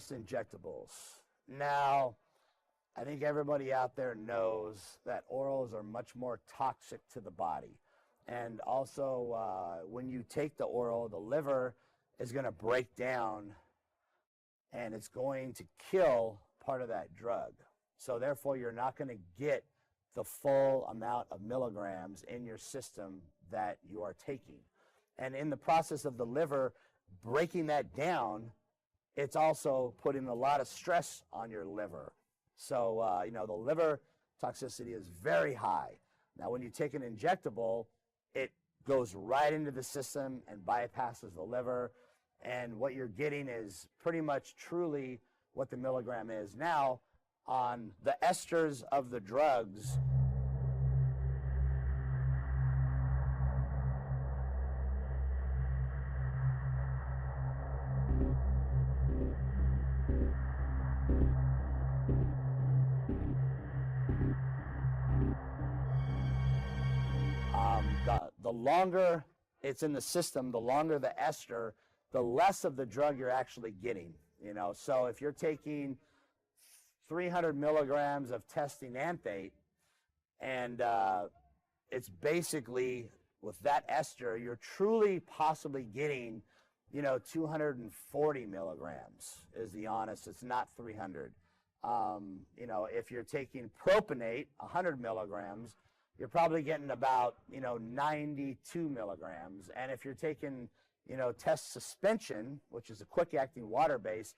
just injectables. Now, I think everybody out there knows that orals are much more toxic to the body. And also, when you take the oral, the liver is going to break down and it's going to kill part of that drug. So therefore, you're not going to get the full amount of milligrams in your system that you are taking. And in the process of the liver breaking that down, it's also putting a lot of stress on your liver. So, you know, the liver toxicity is very high. Now, when you take an injectable, it goes right into the system and bypasses the liver. And what you're getting is pretty much truly what the milligram is. Now, on the esters of the drugs, the longer it's in the system, the longer the ester, the less of the drug you're actually getting. You know, so if you're taking 300 milligrams of testinanthate, and it's basically with that ester, you're truly possibly getting, you know, 240 milligrams is the honest. It's not 300. You know, if you're taking propionate, 100 milligrams, you're probably getting about, you know, 92 milligrams. And if you're taking, you know, test suspension, which is a quick-acting water-based,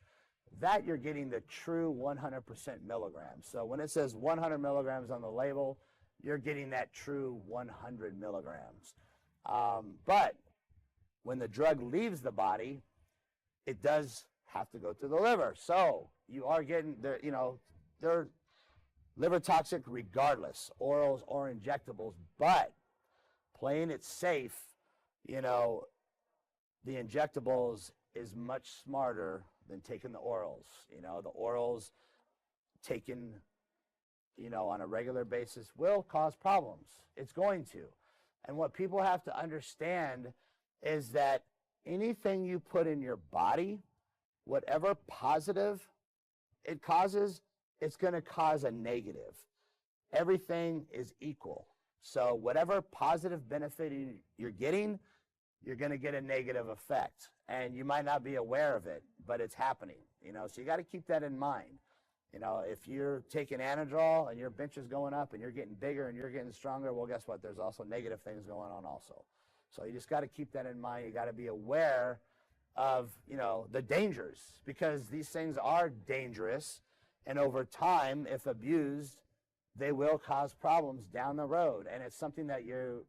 that you're getting the true 100% milligrams. So when it says 100 milligrams on the label, you're getting that true 100 milligrams. But when the drug leaves the body, it does have to go to the liver. So you are getting, you know, they're liver toxic regardless, orals or injectables, but playing it safe, you know, the injectables is much smarter than taking the orals. You know, the orals taken, you know, on a regular basis will cause problems. It's going to. And what people have to understand is that anything you put in your body, whatever positive it causes, it's going to cause a negative. Everything is equal. So whatever positive benefit you're getting, you're going to get a negative effect. And you might not be aware of it, but it's happening. You know, so you got to keep that in mind. You know, if you're taking Anadrol and your bench is going up and you're getting bigger and you're getting stronger, well, guess what? There's also negative things going on also. So you just got to keep that in mind. You got to be aware of, you know, the dangers, because these things are dangerous. And over time, if abused, they will cause problems down the road. And it's something that you're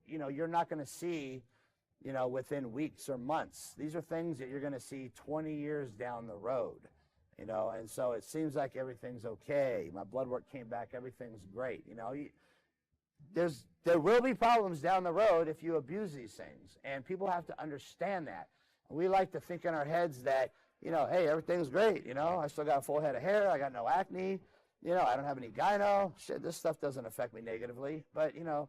not going to see, you know, within weeks or months. These are things that you're going to see 20 years down the road, you know. And so it seems like everything's okay. My blood work came back. Everything's great. You know, there will be problems down the road if you abuse these things. And people have to understand that. We like to think in our heads that, you know, hey, everything's great, you know, I still got a full head of hair, I got no acne, you know, I don't have any gyno, shit, this stuff doesn't affect me negatively, but, you know,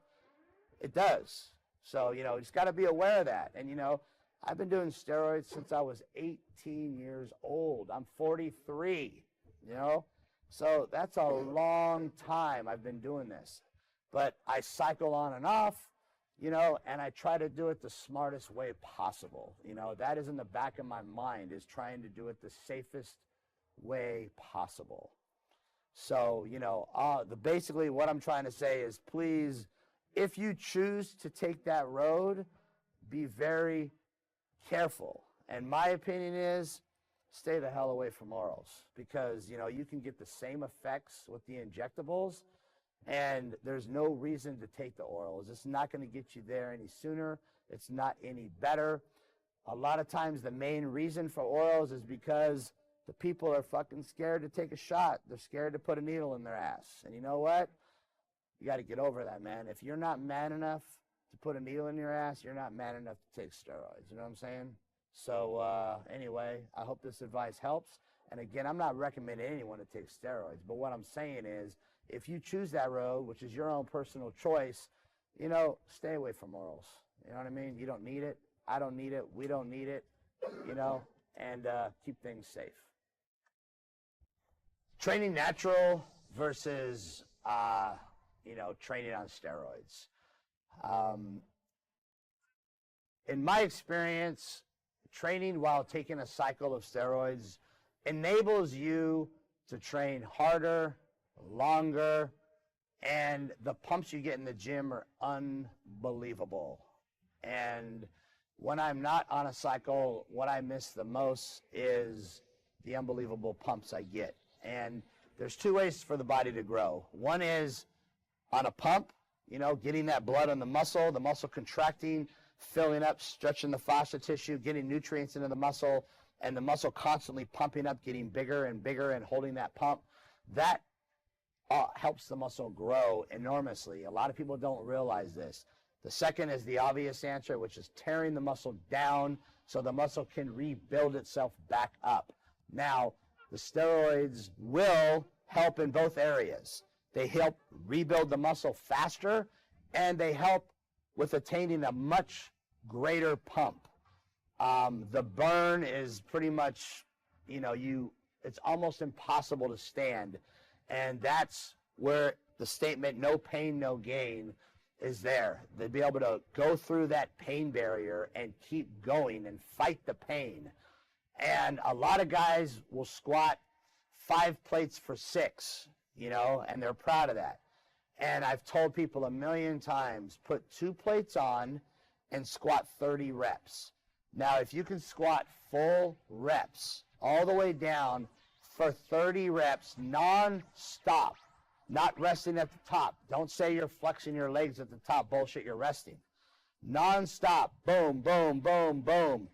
it does. So, you know, you just got to be aware of that. And, you know, I've been doing steroids since I was 18 years old. I'm 43, you know, so that's a long time I've been doing this. But I cycle on and off, you know, and I try to do it the smartest way possible. You know, that is in the back of my mind, is trying to do it the safest way possible. So, you know, basically what I'm trying to say is, please, if you choose to take that road, be very careful. And my opinion is, stay the hell away from orals, because, you know, you can get the same effects with the injectables, and there's no reason to take the orals. It's not going to get you there any sooner. It's not any better. A lot of times the main reason for orals is because the people are fucking scared to take a shot. They're scared to put a needle in their ass. And you know what? You got to get over that, man. If you're not man enough to put a needle in your ass, you're not man enough to take steroids. You know what I'm saying? So anyway, I hope this advice helps. And again, I'm not recommending anyone to take steroids, but what I'm saying is, if you choose that road, which is your own personal choice, you know, stay away from orals. You know what I mean? You don't need it. I don't need it. We don't need it, you know, and keep things safe. Training natural versus, training on steroids. In my experience, training while taking a cycle of steroids enables you to train harder, longer, and the pumps you get in the gym are unbelievable. And when I'm not on a cycle, what I miss the most is the unbelievable pumps I get. And there's two ways for the body to grow. One is on a pump, getting that blood on the muscle contracting, filling up, stretching the fascia tissue, getting nutrients into the muscle, and the muscle constantly pumping up, getting bigger and bigger and holding that pump. That helps the muscle grow enormously. A lot of people don't realize this. The second is the obvious answer, which is tearing the muscle down so the muscle can rebuild itself back up. Now, the steroids will help in both areas. They help rebuild the muscle faster, and they help with attaining a much greater pump. The burn is pretty much, it's almost impossible to stand. And that's where the statement, no pain, no gain, is there. They'd be able to go through that pain barrier and keep going and fight the pain. And a lot of guys will squat 5 plates for 6, and they're proud of that. And I've told people a million times, put 2 plates on and squat 30 reps. Now, if you can squat full reps all the way down for 30 reps non-stop, not resting at the top. Don't say you're flexing your legs at the top. Bullshit, you're resting. Non-stop, boom, boom, boom, boom.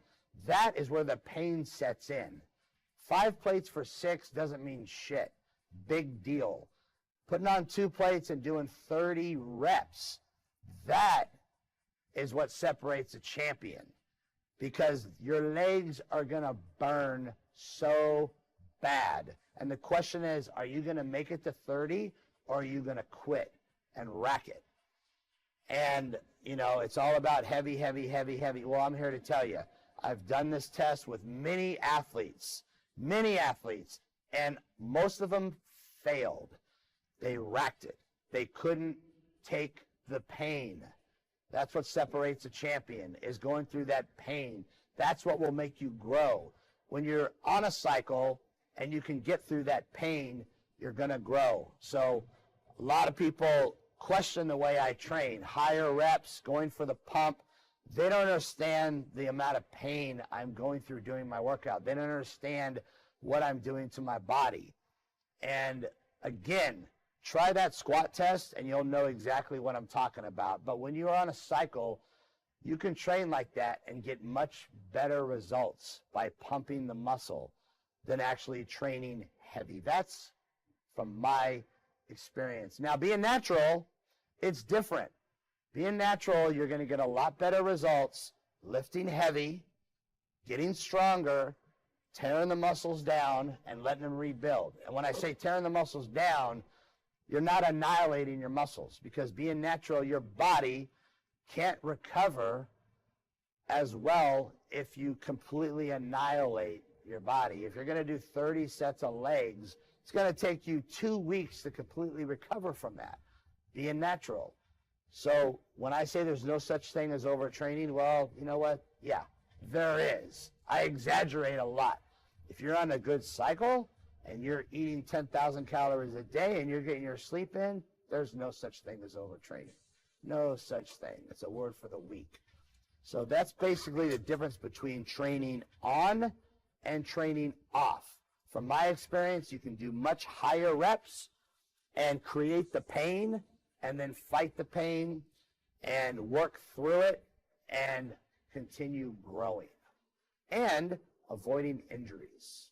That is where the pain sets in. 5 plates for 6 doesn't mean shit. Big deal. Putting on 2 plates and doing 30 reps, that is what separates a champion, because your legs are going to burn so bad. And the question is, are you going to make it to 30, or are you going to quit and rack it? And, it's all about heavy, heavy, heavy, heavy. Well, I'm here to tell you, I've done this test with many athletes, and most of them failed. They racked it. They couldn't take the pain. That's what separates a champion, is going through that pain. That's what will make you grow. When you're on a cycle and you can get through that pain, you're going to grow. So a lot of people question the way I train. Higher reps, going for the pump. They don't understand the amount of pain I'm going through doing my workout. They don't understand what I'm doing to my body. And again, try that squat test and you'll know exactly what I'm talking about. But when you're on a cycle, you can train like that and get much better results by pumping the muscle than actually training heavy. That's from my experience. Now, being natural, it's different. Being natural, you're going to get a lot better results lifting heavy, getting stronger, tearing the muscles down, and letting them rebuild. And when I say tearing the muscles down, you're not annihilating your muscles, because being natural, your body can't recover as well if you completely annihilate your body. If you're going to do 30 sets of legs, it's going to take you 2 weeks to completely recover from that, being natural. So when I say there's no such thing as overtraining, well, you know what? Yeah, there is. I exaggerate a lot. If you're on a good cycle and you're eating 10,000 calories a day and you're getting your sleep in, there's no such thing as overtraining. No such thing. It's a word for the weak. So that's basically the difference between training on and training off. From my experience, you can do much higher reps and create the pain and then fight the pain and work through it and continue growing and avoiding injuries.